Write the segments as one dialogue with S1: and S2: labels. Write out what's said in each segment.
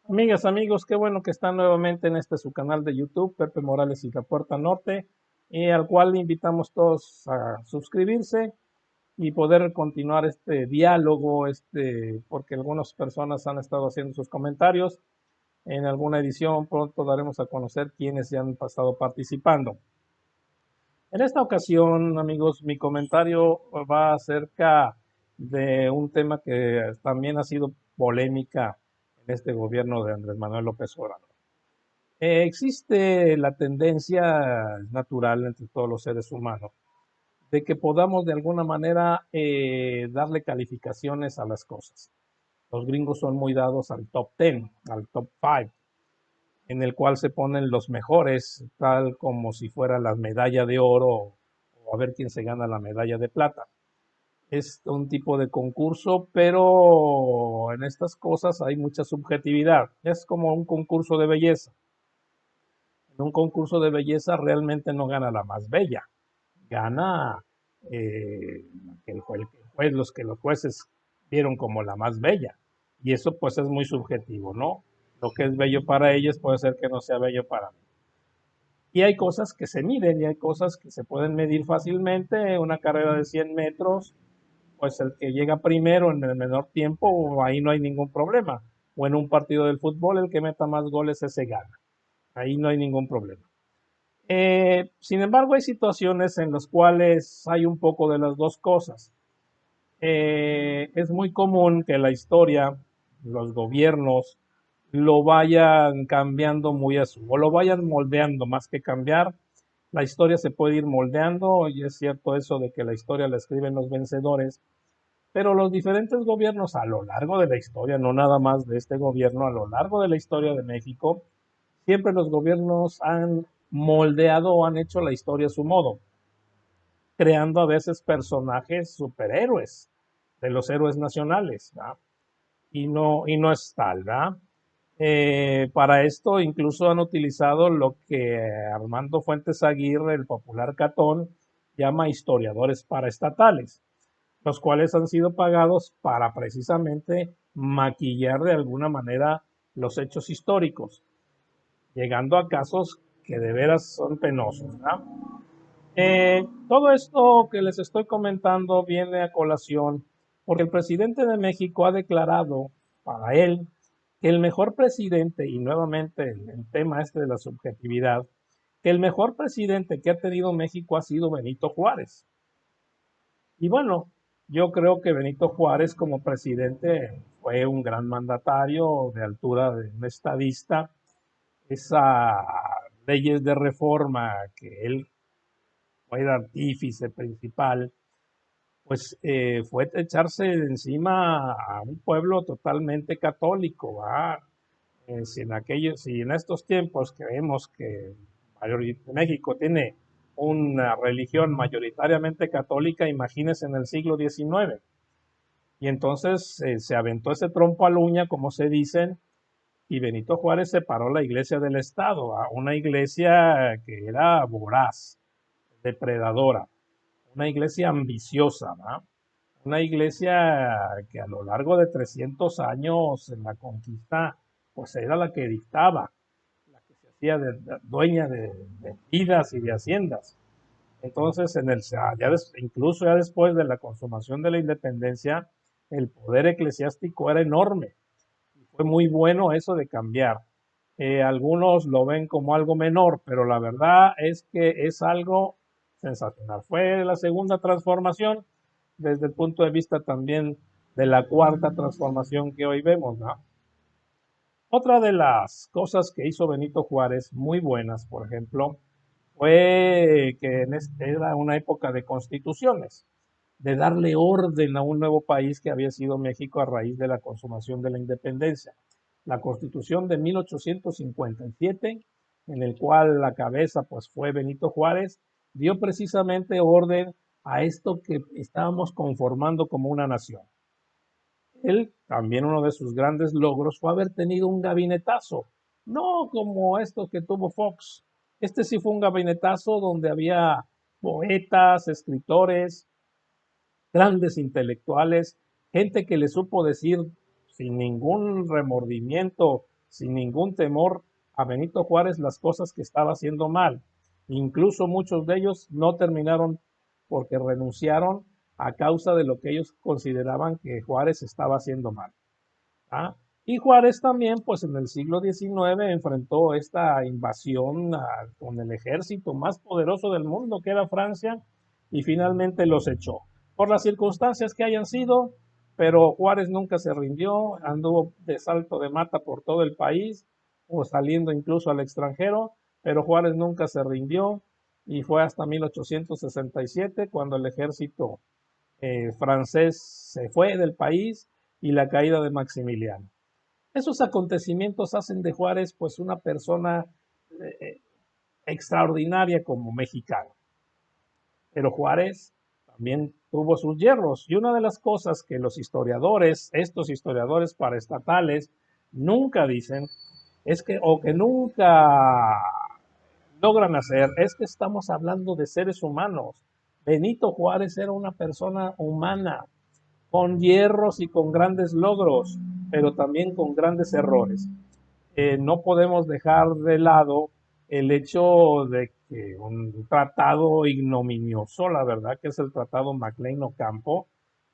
S1: Amigas, amigos, qué bueno que están nuevamente en este su canal de YouTube, Pepe Morales y la Puerta Norte, y al cual invitamos todos a suscribirse y poder continuar este diálogo, porque algunas personas han estado haciendo sus comentarios. En alguna edición pronto daremos a conocer quiénes ya han estado participando. En esta ocasión, amigos, mi comentario va acerca de un tema que también ha sido polémica en este gobierno de Andrés Manuel López Obrador. Existe la tendencia natural entre todos los seres humanos de que podamos de alguna manera darle calificaciones a las cosas. Los gringos son muy dados al top 10, al top 5, en el cual se ponen los mejores, tal como si fuera la medalla de oro o a ver quién se gana la medalla de plata. Es un tipo de concurso, pero en estas cosas hay mucha subjetividad. Es como un concurso de belleza. En un concurso de belleza realmente no gana la más bella, gana los que los jueces vieron como la más bella. Y eso pues es muy subjetivo, ¿no? Lo que es bello para ellos puede ser que no sea bello para mí. Y hay cosas que se miden y hay cosas que se pueden medir fácilmente. Una carrera de 100 metros, pues el que llega primero en el menor tiempo, ahí no hay ningún problema. O en un partido del fútbol, el que meta más goles ese gana. Ahí no hay ningún problema. Sin embargo, hay situaciones en las cuales hay un poco de las dos cosas. Es muy común que la historia, los gobiernos, lo vayan cambiando muy a su, o lo vayan moldeando más que cambiar. La historia se puede ir moldeando y es cierto eso de que la historia la escriben los vencedores, pero los diferentes gobiernos a lo largo de la historia, no nada más de este gobierno, a lo largo de la historia de México, siempre los gobiernos han moldeado o han hecho la historia a su modo, creando a veces personajes superhéroes de los héroes nacionales, ¿verdad? Y no es tal, ¿verdad? Para esto incluso han utilizado lo que Armando Fuentes Aguirre, el popular Catón, llama historiadores paraestatales, los cuales han sido pagados para precisamente maquillar de alguna manera los hechos históricos, llegando a casos que de veras son penosos, ¿verdad? Todo esto que les estoy comentando viene a colación porque el presidente de México ha declarado para él que el mejor presidente, y nuevamente el tema este de la subjetividad, que el mejor presidente que ha tenido México ha sido Benito Juárez. Y bueno, yo creo que Benito Juárez como presidente fue un gran mandatario de altura de un estadista. Esas leyes de reforma que él fue el artífice principal, pues fue echarse encima a un pueblo totalmente católico, ¿va? Si en estos tiempos que vemos que México tiene una religión mayoritariamente católica, imagínense en el siglo XIX. Y entonces se aventó ese trompo a la uña, como se dicen, y Benito Juárez separó la iglesia del Estado, a una iglesia que era voraz, depredadora, una iglesia ambiciosa, ¿va? Una iglesia que a lo largo de 300 años en la conquista, pues era la que dictaba, la que se hacía dueña de vidas y de haciendas. Entonces, incluso ya después de la consumación de la independencia, el poder eclesiástico era enorme. Y fue muy bueno eso de cambiar. Algunos lo ven como algo menor, pero la verdad es que es algo sensacional. Fue la segunda transformación desde el punto de vista también de la cuarta transformación que hoy vemos, ¿no? Otra de las cosas que hizo Benito Juárez, muy buenas, por ejemplo, fue que era una época de constituciones, de darle orden a un nuevo país que había sido México a raíz de la consumación de la independencia. La constitución de 1857, en el cual la cabeza pues fue Benito Juárez, dio precisamente orden a esto que estábamos conformando como una nación. Él, también uno de sus grandes logros fue haber tenido un gabinetazo, no como esto que tuvo Fox. Este sí fue un gabinetazo donde había poetas, escritores, grandes intelectuales, gente que le supo decir sin ningún remordimiento sin ningún temor a Benito Juárez las cosas que estaba haciendo mal. Incluso muchos de ellos no terminaron porque renunciaron a causa de lo que ellos consideraban que Juárez estaba haciendo mal. ¿Ah? Y Juárez también, pues en el siglo XIX enfrentó esta invasión con el ejército más poderoso del mundo, que era Francia, y finalmente los echó. Por las circunstancias que hayan sido, pero Juárez nunca se rindió, anduvo de salto de mata por todo el país, o saliendo incluso al extranjero, pero Juárez nunca se rindió, y fue hasta 1867 cuando el ejército francés se fue del país y la caída de Maximiliano. Esos acontecimientos hacen de Juárez pues una persona eh, extraordinaria como mexicano. Pero Juárez también tuvo sus hierros y una de las cosas que los historiadores, estos historiadores paraestatales, nunca dicen es que, o que nunca logran hacer, es que estamos hablando de seres humanos. Benito Juárez era una persona humana, con hierros y con grandes logros, pero también con grandes errores. No podemos dejar de lado el hecho de que un tratado ignominioso, la verdad, que es el tratado MacLean-Ocampo,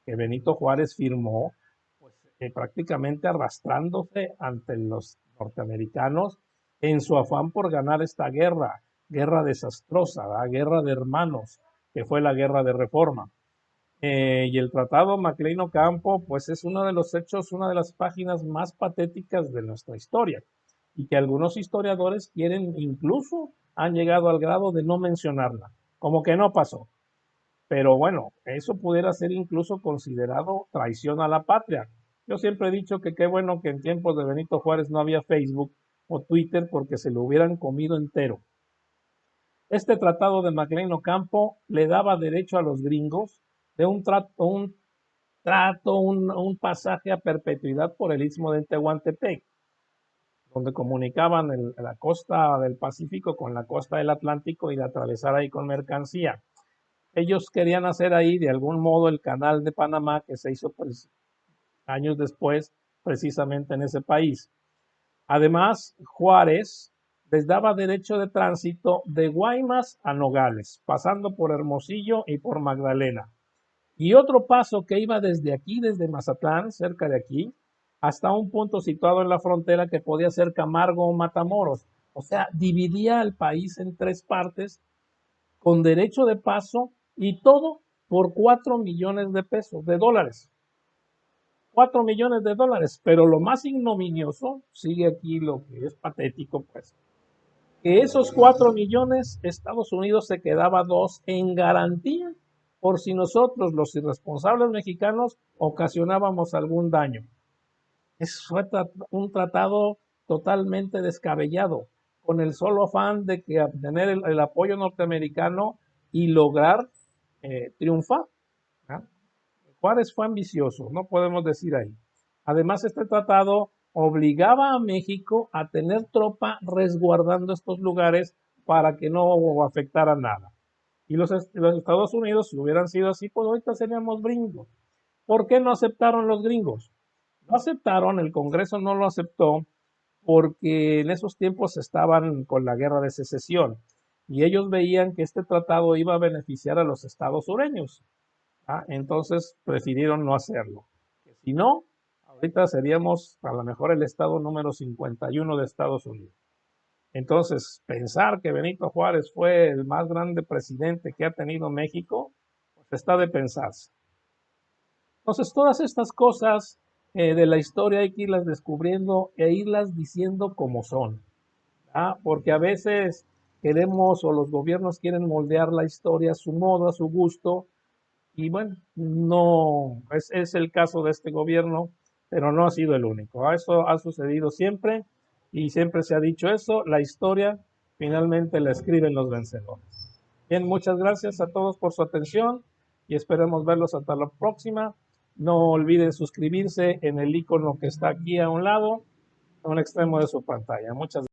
S1: que Benito Juárez firmó, pues, prácticamente arrastrándose ante los norteamericanos en su afán por ganar esta guerra, guerra desastrosa, ¿verdad? Guerra de hermanos, que fue la guerra de Reforma. Y el tratado MacLean-Ocampo, pues es uno de los hechos, una de las páginas más patéticas de nuestra historia, y que algunos historiadores quieren, incluso han llegado al grado de no mencionarla, como que no pasó. Pero bueno, eso pudiera ser incluso considerado traición a la patria. Yo siempre he dicho que qué bueno que en tiempos de Benito Juárez no había Facebook o Twitter porque se lo hubieran comido entero. Este tratado de MacLean-Ocampo le daba derecho a los gringos de un pasaje a perpetuidad por el istmo de Tehuantepec, donde comunicaban la costa del Pacífico con la costa del Atlántico y de atravesar ahí con mercancía. Ellos querían hacer ahí de algún modo el canal de Panamá, que se hizo pues, años después precisamente en ese país. Además, Juárez les daba derecho de tránsito de Guaymas a Nogales, pasando por Hermosillo y por Magdalena. Y otro paso que iba desde aquí, desde Mazatlán, cerca de aquí, hasta un punto situado en la frontera que podía ser Camargo o Matamoros. O sea, dividía el país en tres partes con derecho de paso y todo por 4 millones de pesos, de dólares. 4 millones de dólares. Pero lo más ignominioso, sigue aquí lo que es patético, pues, que esos 4 millones, Estados Unidos se quedaba 2 en garantía por si nosotros, los irresponsables mexicanos, ocasionábamos algún daño. Fue un tratado totalmente descabellado, con el solo afán de que obtener el apoyo norteamericano y lograr triunfar. ¿Ah? Juárez fue ambicioso, no podemos decir ahí. Además, este tratado obligaba a México a tener tropa resguardando estos lugares para que no afectara nada. Y los Estados Unidos, si hubieran sido así, pues ahorita seríamos gringos. ¿Por qué no aceptaron los gringos? No aceptaron, el Congreso no lo aceptó porque en esos tiempos estaban con la guerra de secesión y ellos veían que este tratado iba a beneficiar a los estados sureños. Entonces prefirieron no hacerlo. Si no, ahorita seríamos a lo mejor el estado número 51 de Estados Unidos. Entonces, pensar que Benito Juárez fue el más grande presidente que ha tenido México, pues está de pensarse. Entonces, todas estas cosas de la historia hay que irlas descubriendo e irlas diciendo como son. Porque a veces queremos o los gobiernos quieren moldear la historia a su modo, a su gusto, y bueno, no es el caso de este gobierno, pero no ha sido el único. Eso ha sucedido siempre y siempre se ha dicho eso. La historia finalmente la escriben los vencedores. Bien, muchas gracias a todos por su atención y esperemos verlos hasta la próxima. No olviden suscribirse en el icono que está aquí a un lado, a un extremo de su pantalla. Muchas gracias.